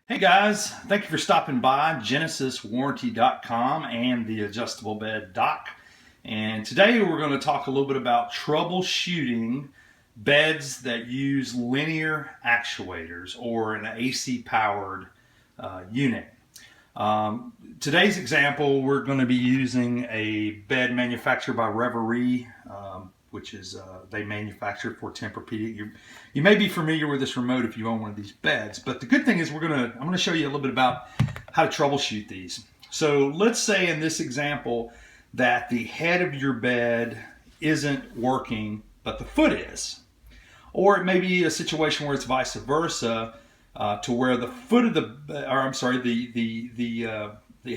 Hey guys, thank you for stopping by GenesisWarranty.com and the Adjustable Bed Doc. And today we're going to talk a little bit about troubleshooting beds that use linear actuators or an AC powered unit. Today's example, we're going to be using a bed manufactured by Reverie, which is they manufacture for Tempurpedic. You may be familiar with this remote if you own one of these beds, but the good thing is I'm going to show you a little bit about how to troubleshoot these. So let's say in this example that the head of your bed isn't working, but the foot is. Or it may be a situation where it's vice versa, to where the foot of the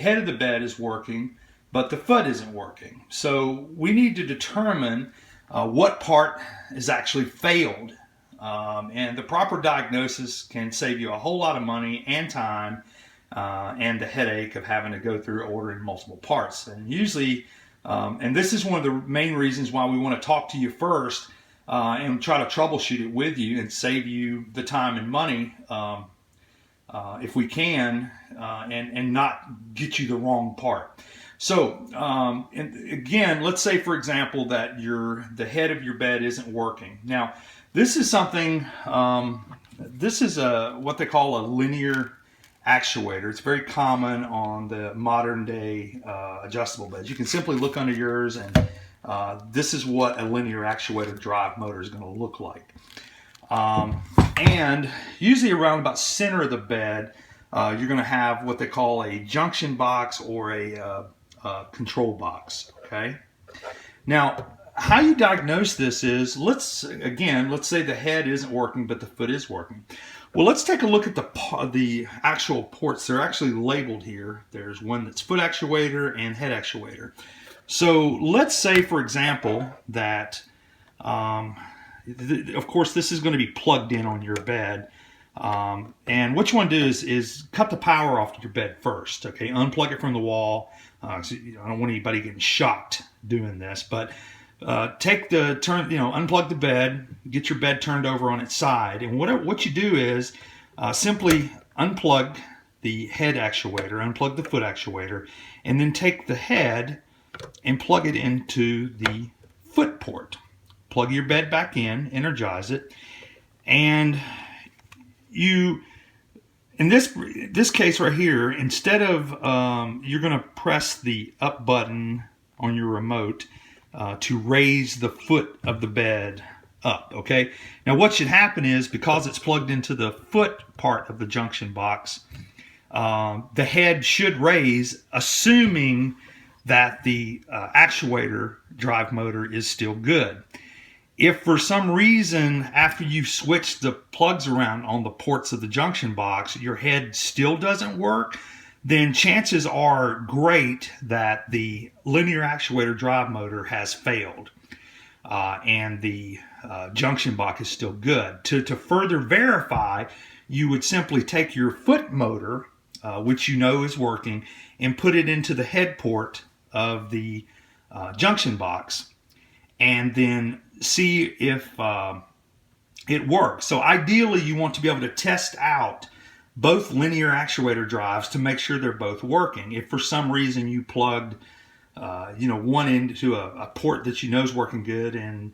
head of the bed is working, but the foot isn't working. So we need to determine what part is actually failed. And the proper diagnosis can save you a whole lot of money and time and the headache of having to go through ordering multiple parts. And usually, and this is one of the main reasons why we want to talk to you first and try to troubleshoot it with you and save you the time and money if we can, and not get you the wrong part. So, and again, let's say, for example, that the head of your bed isn't working. Now, this is something, this is what they call a linear actuator. It's very common on the modern day adjustable beds. You can simply look under yours, and this is what a linear actuator drive motor is going to look like. And usually around about center of the bed, you're going to have what they call a junction box or a control box. Okay. Now, how you diagnose this is, let's say the head isn't working, but the foot is working. Well, let's take a look at the actual ports. They're actually labeled here. There's one that's foot actuator and head actuator. So let's say, for example, that of course this is going to be plugged in on your bed. And what you want to do is cut the power off your bed first. Okay, unplug it from the wall. So I don't want anybody getting shocked doing this, but unplug the bed, get your bed turned over on its side, and what you do is simply unplug the head actuator, unplug the foot actuator, and then take the head and plug it into the foot port. Plug your bed back in, energize it, and in this case right here, instead of you're going to press the up button on your remote to raise the foot of the bed up. Okay. Now what should happen is, because it's plugged into the foot part of the junction box, the head should raise, assuming that the actuator drive motor is still good. If for some reason, after you've switched the plugs around on the ports of the junction box, your head still doesn't work, then chances are great that the linear actuator drive motor has failed and the junction box is still good. To further verify, you would simply take your foot motor, which you know is working, and put it into the head port of the junction box, and then see if it works. So ideally, you want to be able to test out both linear actuator drives to make sure they're both working. If for some reason you plugged one into a port that you know is working good, and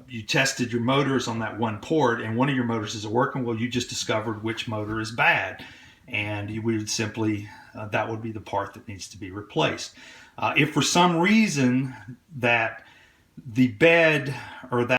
you tested your motors on that one port and one of your motors isn't working, well, you just discovered which motor is bad, and you would simply that would be the part that needs to be replaced. If for some reason that the bed or that